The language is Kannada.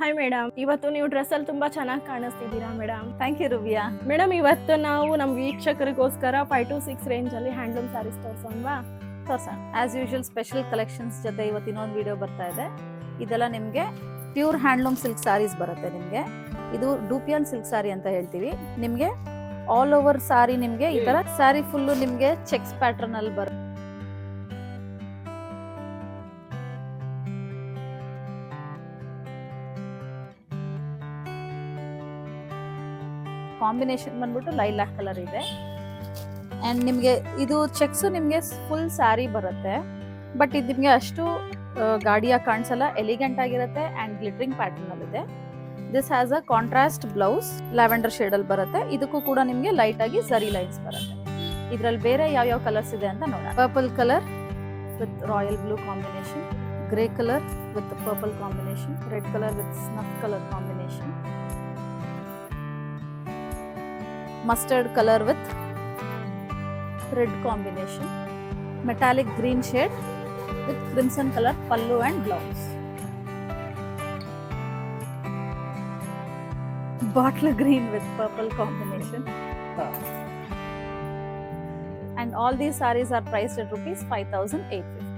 ಹಾಯ್ ಮೇಡಮ್, ಇವತ್ತು ನೀವು ಡ್ರೆಸ್ ಅಲ್ಲಿ ತುಂಬಾ ಚೆನ್ನಾಗಿ ಕಾಣಿಸ್ತಿದ್ದೀರಾ madam. Thank you Rubiya. Madam, ಇವತ್ತು ನಾವು ನಮ್ಮ ವೀಕ್ಷಕರಿಗೋಸ್ಕರ 5 to 6 ರೇಂಜ್ ಅಲ್ಲಿ ಹ್ಯಾಂಡ್ಲೂಮ್ ಸ್ಯಾರೀಸ್ ತೋರ್ಸೋಣವಾ? ತೋರ್ಸೋಣ. ಆಸ್ ಯೂಶುವಲ್ ಸ್ಪೆಷಲ್ ಕಲೆಕ್ಷನ್ಸ್ ಜೊತೆ ಇವತ್ತು ಇನ್ನೊಂದು ವಿಡಿಯೋ ಬರ್ತಾ ಇದೆ. ಇದೆಲ್ಲ ನಿಮಗೆ ಪ್ಯೂರ್ ಹ್ಯಾಂಡ್ಲೂಮ್ ಸಿಲ್ಕ್ ಸ್ಯಾರೀಸ್ ಬರುತ್ತೆ. ನಿಮಗೆ ಇದು ಡೂಪಿಯನ್ ಸಿಲ್ಕ್ ಸ್ಯಾರಿ ಅಂತ ಹೇಳ್ತೀವಿ. ನಿಮಗೆ ಆಲ್ ಓವರ್ ಸಾರಿ ನಿಮಗೆ ಈ ತರ ಸ್ಯಾರಿ ಫುಲ್ಲು ನಿಮಗೆ ಚೆಕ್ಸ್ ಪ್ಯಾಟರ್ನ್ ಅಲ್ಲಿ ಬರುತ್ತೆ. ಕಾಂಬಿನೇಷನ್ ಬಂದ್ಬಿಟ್ಟು ಲೈಲಾಕ್ ಕಲರ್ ಇದೆ. ಅಂಡ್ ನಿಮಗೆ ಇದು ಚೆಕ್ಸ್ ನಿಮಗೆ ಫುಲ್ ಸ್ಯಾರಿ ಬರುತ್ತೆ. ಬಟ್ ಇದು ನಿಮಗೆ ಅಷ್ಟು ಗಾಡಿಯಾಗಿ ಕಾಣಿಸಲ್ಲ, ಎಲಿಗೆಂಟ್ ಆಗಿರುತ್ತೆ ಅಂಡ್ ಗ್ಲಿಟರಿಂಗ್ ಪ್ಯಾಟರ್ನ್ ಅಲ್ಲಿ ಇದೆ. This has a contrast blouse, lavender shade ಅಲ್ಲಿ ಬರುತ್ತೆ. ಇದಕ್ಕೂ ಕೂಡ ನಿಮಗೆ ಲೈಟ್ ಆಗಿ ಸರಿ ಲೈನ್ಸ್ ಬರುತ್ತೆ. ಇದರಲ್ಲಿ ಬೇರೆ ಯಾವ ಕಲರ್ಸ್ ಇದೆ ಅಂತ ನೋಡೋಣ. Purple colour with royal blue combination, grey colour with purple combination, red colour with snuff colour combination, mustard color with red combination, metallic green shade with crimson color pallu and blouse, bottle green with purple combination, and all these sarees are priced at rupees 5,850.